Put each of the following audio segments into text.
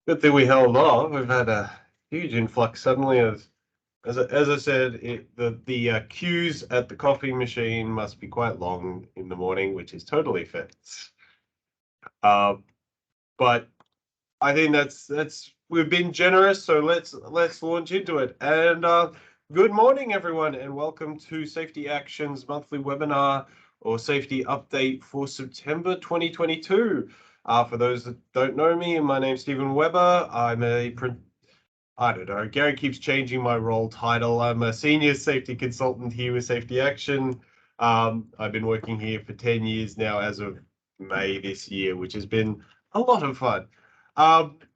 Good thing we held off. We've had a huge influx suddenly. As I said, the queues at the coffee machine must be quite long in the morning, which is totally fair. Uh, but I think that's we've been generous, so let's launch into it. And good morning, everyone, and welcome to Safety Action's monthly webinar or safety update for September 2022. For those that don't know me, my name's Stephen Weber. I don't know, Gary keeps changing my role title. I'm a senior safety consultant here with Safety Action. I've been working here for 10 years now as of May this year, which has been a lot of fun.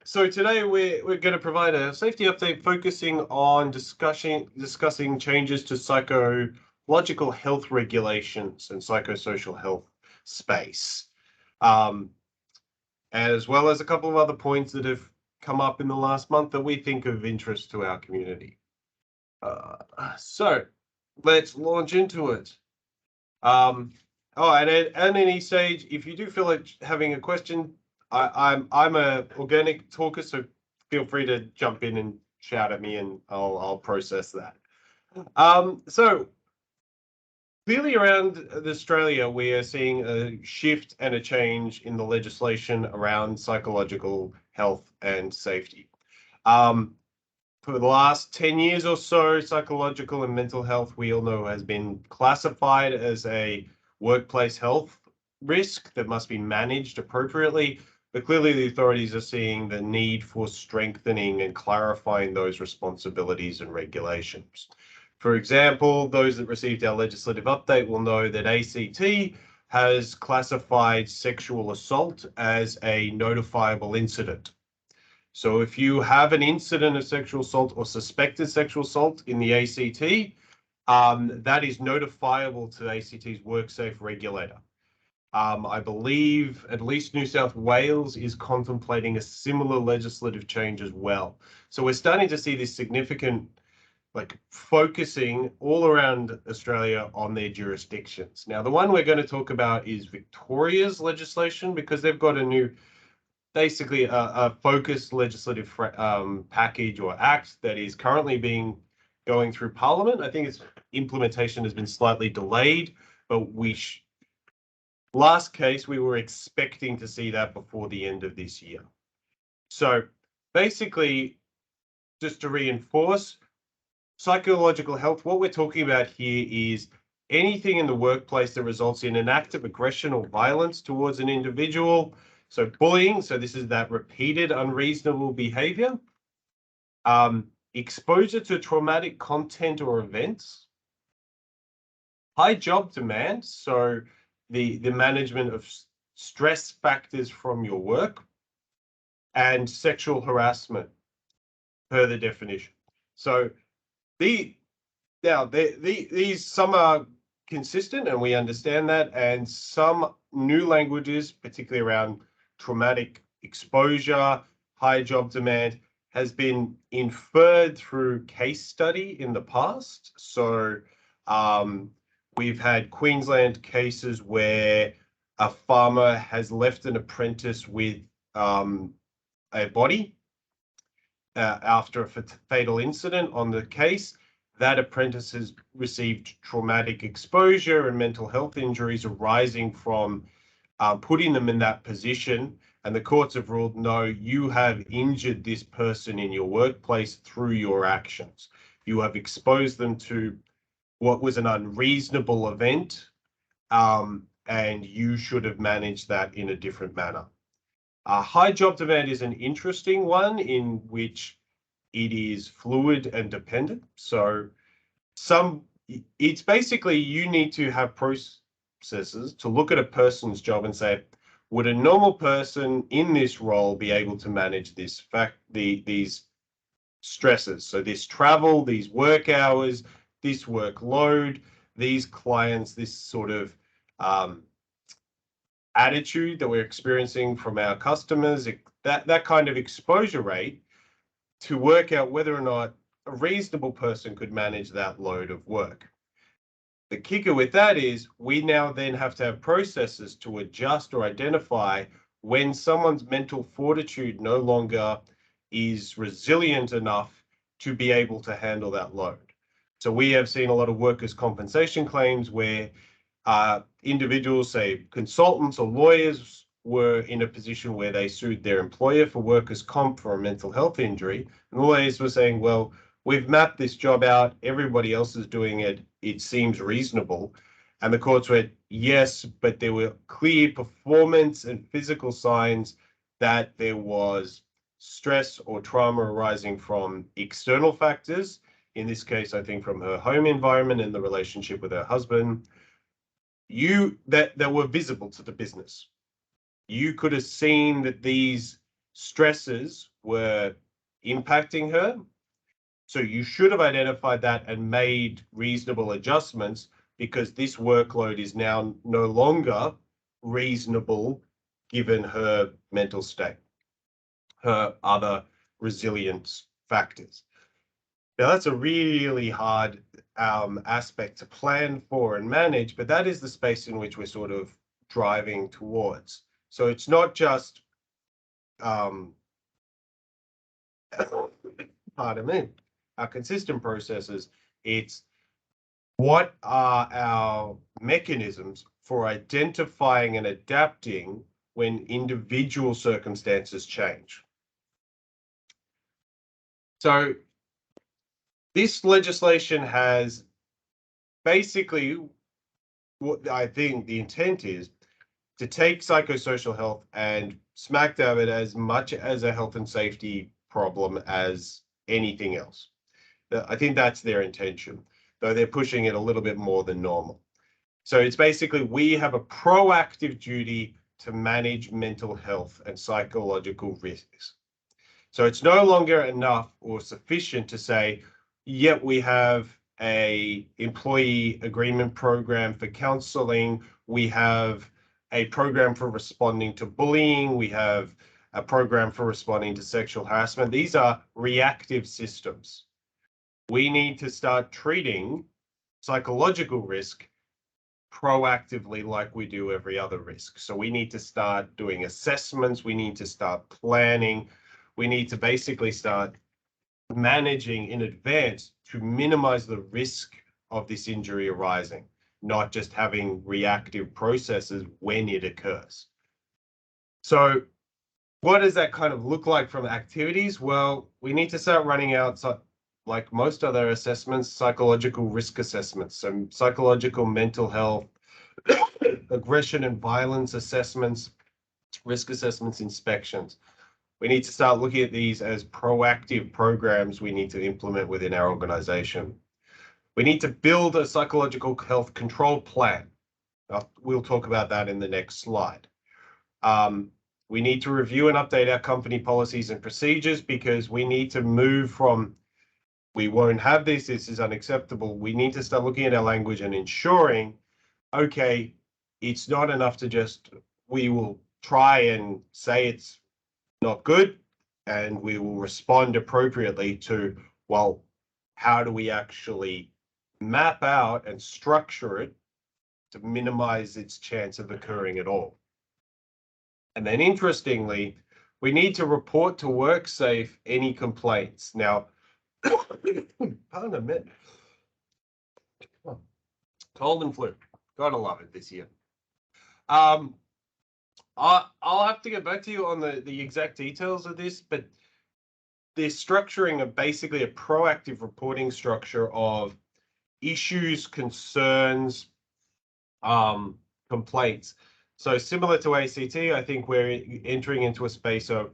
So today we're going to provide a safety update focusing on discussing changes to psychological health regulations and psychosocial health space, as well as a couple of other points that have come up in the last month that we think of interest to our community. So let's launch into it. And at any stage, if you do feel like having a question, I'm a organic talker, so feel free to jump in and shout at me, and I'll process that. So clearly around Australia, we are seeing a shift and a change in the legislation around psychological health and safety. For the last 10 years or so, psychological and mental health, we all know, has been classified as a workplace health risk that must be managed appropriately. But clearly, the authorities are seeing the need for strengthening and clarifying those responsibilities and regulations. For example, those that received our legislative update will know that ACT has classified sexual assault as a notifiable incident. So if you have an incident of sexual assault or suspected sexual assault in the ACT, that is notifiable to ACT's WorkSafe regulator. I believe at least New South Wales is contemplating a similar legislative change as well. So we're starting to see this significant focusing all around Australia on their jurisdictions. Now, the one we're going to talk about is Victoria's legislation, because they've got a new, basically a focused legislative package or act that is currently going through Parliament. I think its implementation has been slightly delayed, but last case, we were expecting to see that before the end of this year. So basically, just to reinforce, psychological health, what we're talking about here is anything in the workplace that results in an act of aggression or violence towards an individual. So bullying, so this is that repeated unreasonable behavior. Exposure to traumatic content or events. High job demand, so the management of stress factors from your work. And sexual harassment, per the definition. So these some are consistent, and we understand that, and some new languages, particularly around traumatic exposure, high job demand, has been inferred through case study in the past. So we've had Queensland cases where a farmer has left an apprentice with a body after a fatal incident on the case. That apprentice has received traumatic exposure and mental health injuries arising from putting them in that position. And the courts have ruled, no, you have injured this person in your workplace through your actions. You have exposed them to what was an unreasonable event, and you should have managed that in a different manner. High job demand is an interesting one in which it is fluid and dependent. So it's basically you need to have processes to look at a person's job and say, would a normal person in this role be able to manage these stresses? So this travel, these work hours, this workload, these clients, this sort of attitude that we're experiencing from our customers, that kind of exposure rate, to work out whether or not a reasonable person could manage that load of work. The kicker with that is we now then have to have processes to adjust or identify when someone's mental fortitude no longer is resilient enough to be able to handle that load. So we have seen a lot of workers' compensation claims where individuals, say consultants or lawyers, were in a position where they sued their employer for workers' comp for a mental health injury. And the lawyers were saying, well, we've mapped this job out, everybody else is doing it, it seems reasonable. And the courts went, yes, but there were clear performance and physical signs that there was stress or trauma arising from external factors. In this case, I think from her home environment and the relationship with her husband, that were visible to the business. You could have seen that these stresses were impacting her. So you should have identified that and made reasonable adjustments, because this workload is now no longer reasonable given her mental state, her other resilience factors. Now, that's a really hard aspect to plan for and manage, but that is the space in which we're sort of driving towards. So it's not just, pardon me, our consistent processes, it's what are our mechanisms for identifying and adapting when individual circumstances change. So this legislation has basically, what I think the intent is to take psychosocial health and smack dab it as much as a health and safety problem as anything else. I think that's their intention, though they're pushing it a little bit more than normal. So it's basically, we have a proactive duty to manage mental health and psychological risks. So it's no longer enough or sufficient to say, yep, we have a employee agreement program for counseling, we have a program for responding to bullying, we have a program for responding to sexual harassment. These are reactive systems. We need to start treating psychological risk proactively like we do every other risk. So we need to start doing assessments, we need to start planning, we need to basically start managing in advance to minimize the risk of this injury arising, not just having reactive processes when it occurs. So what does that kind of look like from activities? Well, we need to start running out, like most other assessments, psychological risk assessments, so psychological mental health, aggression and violence assessments, risk assessments, inspections. We need to start looking at these as proactive programs we need to implement within our organization. We need to build a psychological health control plan. We'll talk about that in the next slide. We need to review and update our company policies and procedures, because we need to move from we won't have this is unacceptable. We need to start looking at our language and ensuring, okay, it's not enough to just, we will try and say it's not good, and we will respond appropriately to, well, how do we actually map out and structure it to minimize its chance of occurring at all. And then interestingly, we need to report to WorkSafe any complaints. Now, pardon me, cold and flu, gotta love it this year. I'll have to get back to you on the exact details of this, but they're structuring basically a proactive reporting structure of issues, concerns, complaints. So similar to ACT, I think we're entering into a space of,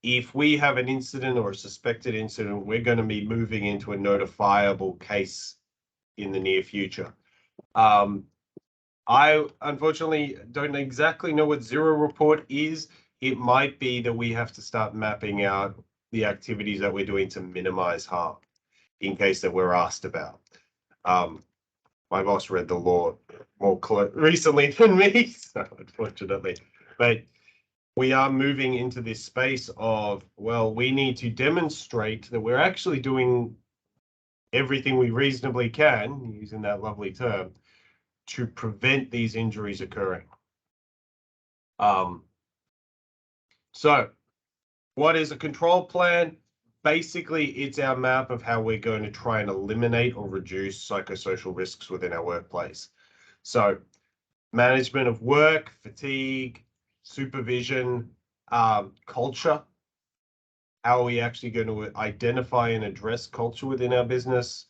if we have an incident or a suspected incident, we're going to be moving into a notifiable case in the near future. I unfortunately don't exactly know what Zero Report is. It might be that we have to start mapping out the activities that we're doing to minimize harm in case that we're asked about. My boss read the law more recently than me, so unfortunately, but we are moving into this space of, well, we need to demonstrate that we're actually doing everything we reasonably can, using that lovely term, to prevent these injuries occurring. So What is a control plan? Basically, it's our map of how we're going to try and eliminate or reduce psychosocial risks within our workplace. So management of work, fatigue, supervision, culture. How are we actually going to identify and address culture within our business?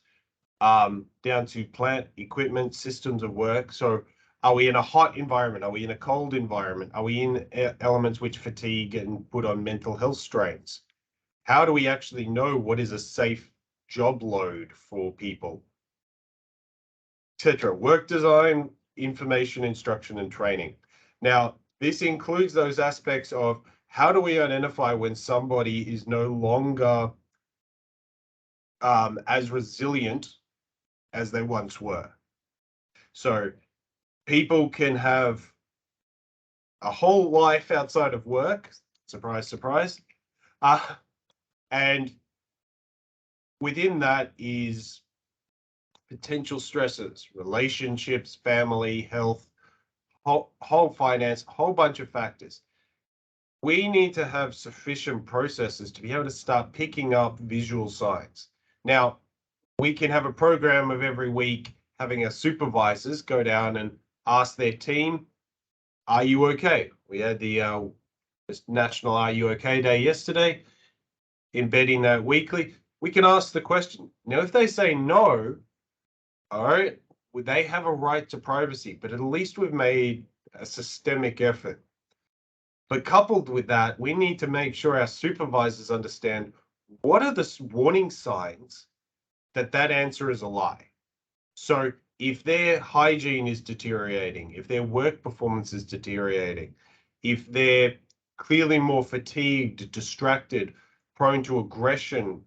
Down to plant, equipment, systems of work. So are we in a hot environment? Are we in a cold environment? Are we in elements which fatigue and put on mental health strains? How do we actually know what is a safe job load for people, etc.? Work design, information, instruction, and training. Now, this includes those aspects of how do we identify when somebody is no longer as resilient as they once were. So people can have a whole life outside of work, surprise, surprise, and within that is potential stresses, relationships, family, health, whole finance, whole bunch of factors. We need to have sufficient processes to be able to start picking up visual signs. Now, we can have a program of every week having our supervisors go down and ask their team, are you okay? We had the National Are You Okay Day yesterday, embedding that weekly. We can ask the question. Now, if they say no, all right, they have a right to privacy, but at least we've made a systemic effort. But coupled with that, we need to make sure our supervisors understand what are the warning signs that that answer is a lie. So if their hygiene is deteriorating, if their work performance is deteriorating, if they're clearly more fatigued, distracted, prone to aggression,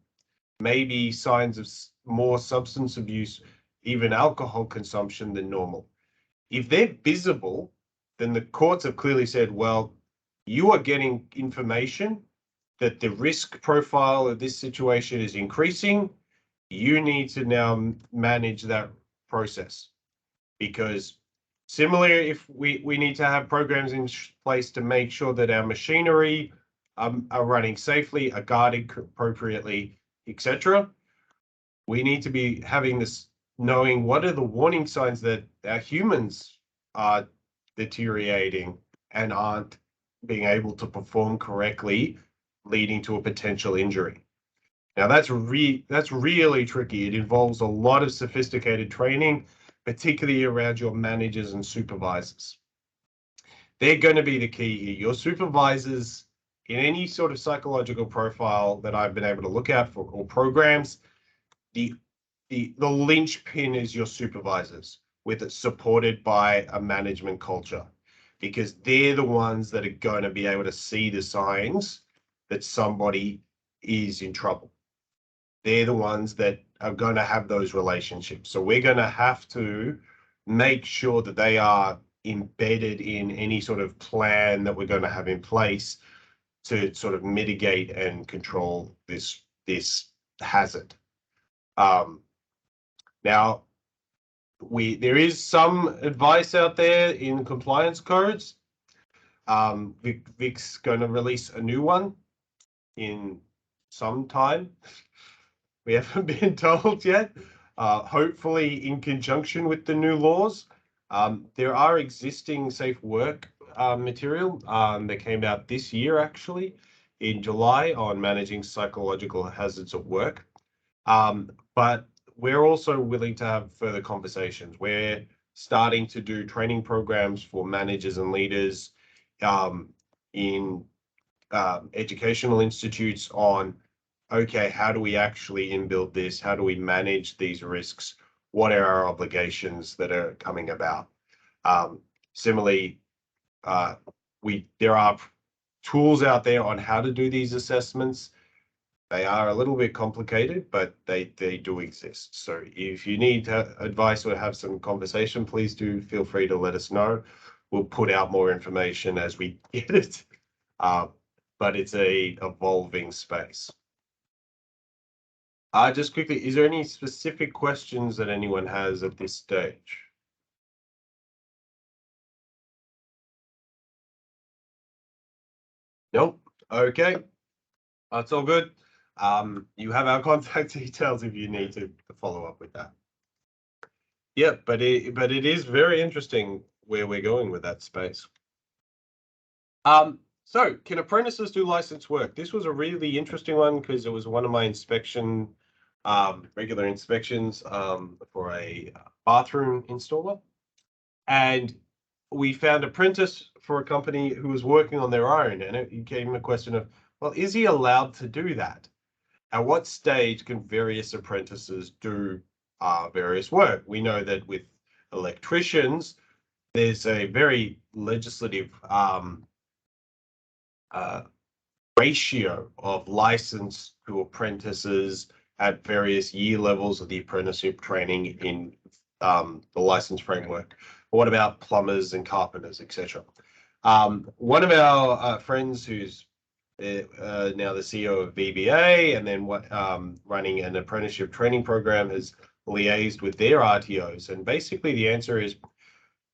maybe signs of more substance abuse, even alcohol consumption than normal. If they're visible, then the courts have clearly said, well, you are getting information that the risk profile of this situation is increasing. You need to now manage that process, because similarly, if we need to have programs in place to make sure that our machinery are running safely, are guarded appropriately, etc. We need to be having this, knowing what are the warning signs that our humans are deteriorating and aren't being able to perform correctly, leading to a potential injury. Now that's really tricky. It involves a lot of sophisticated training, particularly around your managers and supervisors. They're going to be the key here. Your supervisors in any sort of psychological profile that I've been able to look at for all programs, the linchpin is your supervisors, with it supported by a management culture, because they're the ones that are going to be able to see the signs that somebody is in trouble. They're the ones that are going to have those relationships. So we're going to have to make sure that they are embedded in any sort of plan that we're going to have in place to sort of mitigate and control this hazard. Now, there is some advice out there in compliance codes. Vic's going to release a new one in some time. We haven't been told yet. Hopefully in conjunction with the new laws. There are existing safe work material that came out this year, actually, in July, on managing psychological hazards at work. But we're also willing to have further conversations. We're starting to do training programs for managers and leaders in educational institutes on, okay, how do we actually inbuild this? How do we manage these risks? What are our obligations that are coming about? Similarly, there are tools out there on how to do these assessments. They are a little bit complicated, but they do exist. So if you need advice or have some conversation, please do feel free to let us know. We'll put out more information as we get it. But it's a evolving space. Just quickly, is there any specific questions that anyone has at this stage? Nope. Okay. That's all good. You have our contact details if you need to follow up with that. Yeah, but it is very interesting where we're going with that space. So can apprentices do license work? This was a really interesting one because it was one of my regular inspections for a bathroom installer. And we found an apprentice for a company who was working on their own. And it became a question of, well, is he allowed to do that? At what stage can various apprentices do various work? We know that with electricians, there's a very legislative uh, ratio of license to apprentices at various year levels of the apprenticeship training in the license framework. What about plumbers and carpenters, etc.? One of our friends who's now the CEO of VBA and then running an apprenticeship training program has liaised with their RTOs. And basically the answer is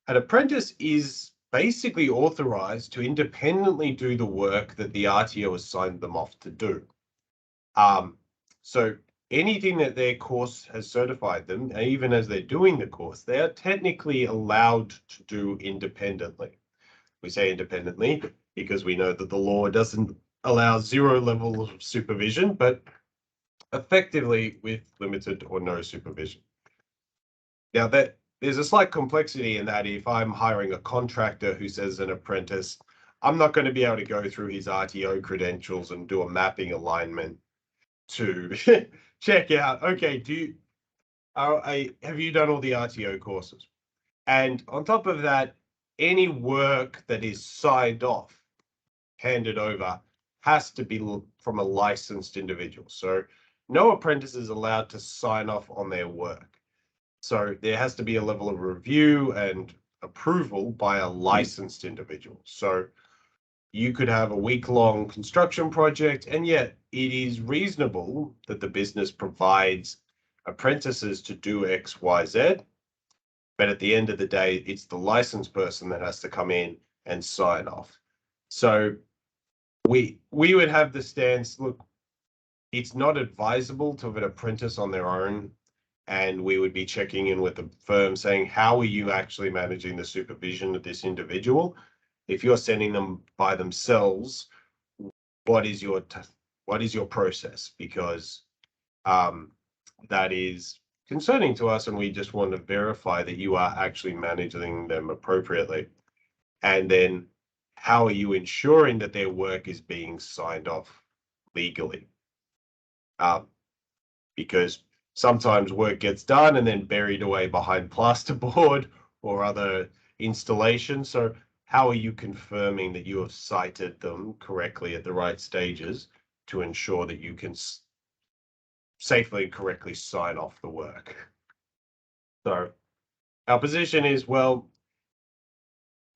an apprentice is basically authorized to independently do the work that the RTO has signed them off to do. So anything that their course has certified them, even as they're doing the course, they are technically allowed to do independently. We say independently because we know that the law doesn't allow zero level of supervision, but effectively with limited or no supervision. Now that there's a slight complexity in that if I'm hiring a contractor who says an apprentice, I'm not going to be able to go through his RTO credentials and do a mapping alignment to check out, okay, have you done all the RTO courses? And on top of that, any work that is signed off, handed over, has to be from a licensed individual. So no apprentice is allowed to sign off on their work. So there has to be a level of review and approval by a licensed individual. So you could have a week-long construction project, and yet it is reasonable that the business provides apprentices to do X, Y, Z. But at the end of the day, it's the licensed person that has to come in and sign off. So we would have the stance, look, it's not advisable to have an apprentice on their own, and we would be checking in with the firm saying, how are you actually managing the supervision of this individual? If you're sending them by themselves, what is your process? Because that is concerning to us, and we just want to verify that you are actually managing them appropriately. And then how are you ensuring that their work is being signed off legally? Because sometimes work gets done and then buried away behind plasterboard or other installations. So how are you confirming that you have cited them correctly at the right stages to ensure that you can safely and correctly sign off the work? So our position is, well,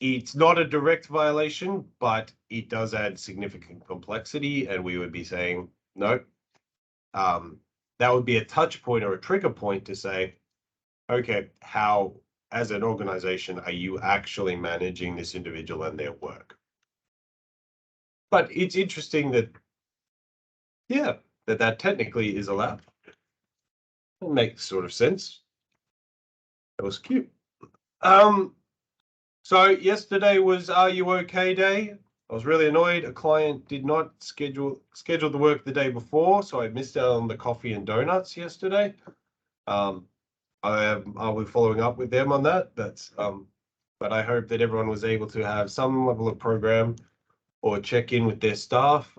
it's not a direct violation, but it does add significant complexity, and we would be saying, no, that would be a touch point or a trigger point to say, okay, how, as an organization, are you actually managing this individual and their work? But it's interesting that, yeah, that technically is allowed. It makes sort of sense. That was cute. So yesterday was Are You Okay Day. I was really annoyed. A client did not schedule the work the day before, so I missed out on the coffee and donuts yesterday. I'll be following up with them on that. But I hope that everyone was able to have some level of program or check in with their staff.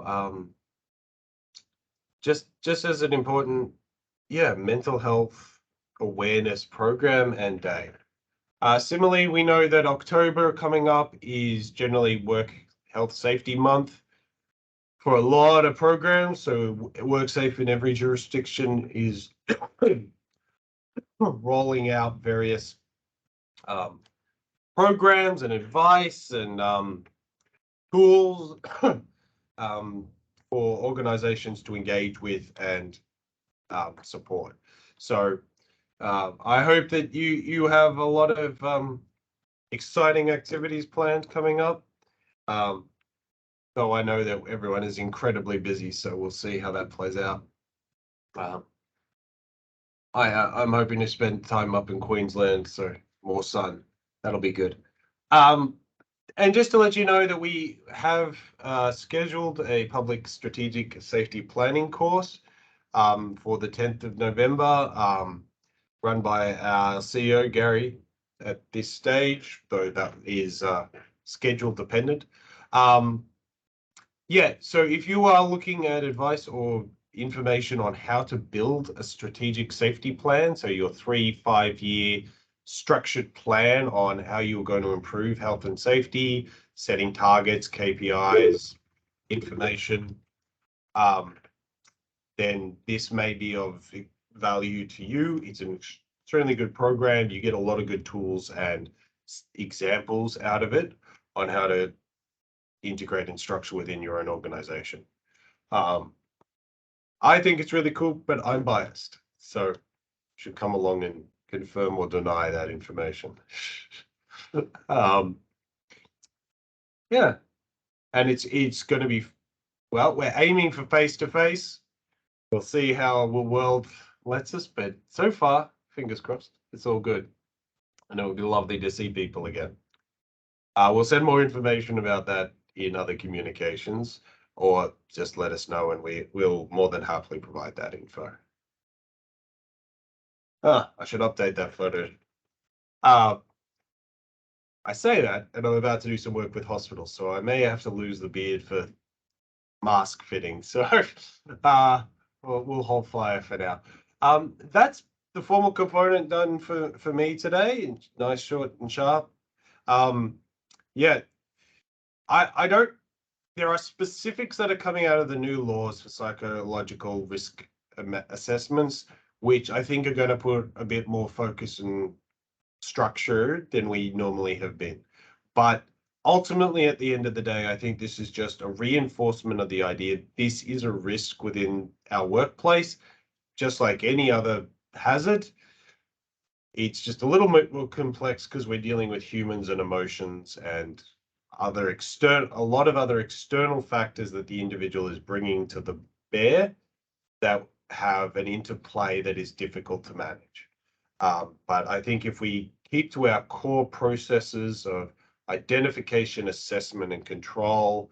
Just as an important, mental health awareness program and day. Similarly, we know that October coming up is generally Work Health Safety Month for a lot of programs. So Work Safe in every jurisdiction is rolling out various programs and advice and tools for organizations to engage with and support. So I hope that you have a lot of exciting activities planned coming up. though I know that everyone is incredibly busy, so we'll see how that plays out. Um, I'm hoping to spend time up in Queensland, so more sun. That'll be good. And just to let you know that we have scheduled a public strategic safety planning course for the 10th of November, run by our CEO, Gary, at this stage, though that is schedule dependent. Yeah, so if you are looking at advice or information on how to build a strategic safety plan, so your 3-5 year structured plan on how you're going to improve health and safety, setting targets, KPIs, information, then this may be of value to you. It's an extremely good program. You get a lot of good tools and examples out of it on how to integrate and structure within your own organization. I think it's really cool, but I'm biased, so should come along and confirm or deny that information. Yeah, and it's going to be, well, we're aiming for face to face. We'll see how the world lets us, but so far, fingers crossed, it's all good. And it would be lovely to see people again. We'll send more information about that in other communications, or just let us know and we'll more than happily provide that info. I should update that photo. I say that, and I'm about to do some work with hospitals, so I may have to lose the beard for mask fitting. So we'll hold fire for now. That's the formal component done for me today. Nice, short, and sharp. Yeah, I don't. There are specifics that are coming out of the new laws for psychological risk assessments, which I think are going to put a bit more focus and structure than we normally have been. But ultimately, at the end of the day, I think this is just a reinforcement of the idea this is a risk within our workplace, just like any other hazard. It's just a little bit more complex because we're dealing with humans and emotions and a lot of other external factors that the individual is bringing to the bear that have an interplay that is difficult to manage. But I think if we keep to our core processes of identification, assessment, and control,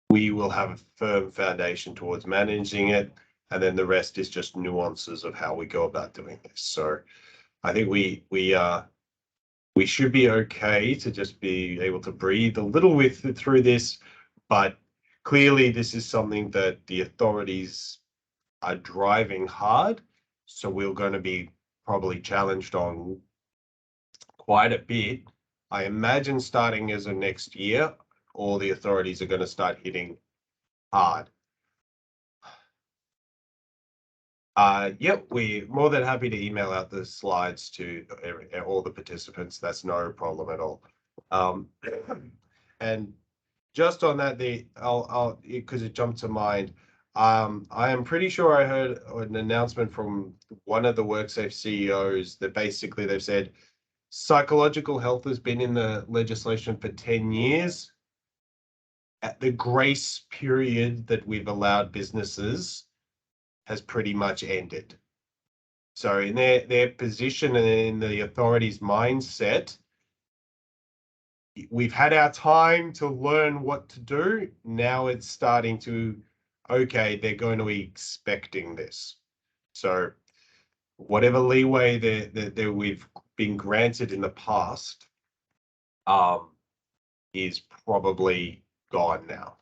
we will have a firm foundation towards managing it. And then the rest is just nuances of how we go about doing this. So I think we should be okay to just be able to breathe a little bit through this, but clearly this is something that the authorities are driving hard. So we're going to be probably challenged on quite a bit. I imagine starting as of next year, all the authorities are going to start hitting hard. Yep, we're more than happy to email out the slides to all the participants. That's no problem at all. And just on that, I'll because it jumped to mind. I am pretty sure I heard an announcement from one of the WorkSafe CEOs that basically they've said psychological health has been in the legislation for 10 years. At the grace period that we've allowed businesses has pretty much ended. So in their position and in the authorities' mindset, we've had our time to learn what to do. Now it's starting to, okay, they're going to be expecting this. So whatever leeway that we've been granted in the past is probably gone now.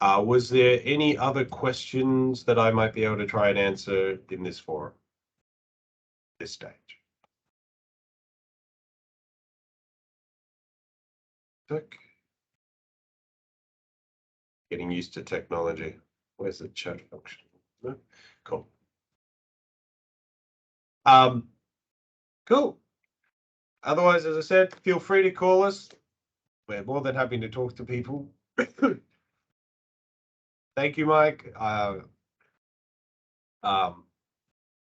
Was there any other questions that I might be able to try and answer in this forum, this stage? Getting used to technology. Where's the chat function? No? Cool. Cool. Otherwise, as I said, feel free to call us. We're more than happy to talk to people. Thank you, Mike. I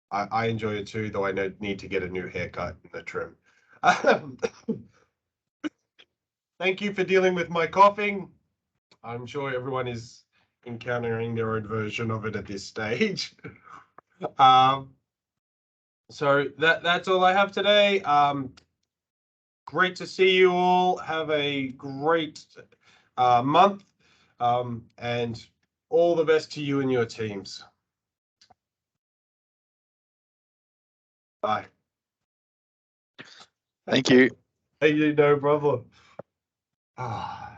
enjoy it too, though I need to get a new haircut and a trim. Thank you for dealing with my coughing. I'm sure everyone is encountering their own version of it at this stage. So that's all I have today. Great to see you all. Have a great month, and all the best to you and your teams. Bye. Thank you. Hey, no problem. Ah.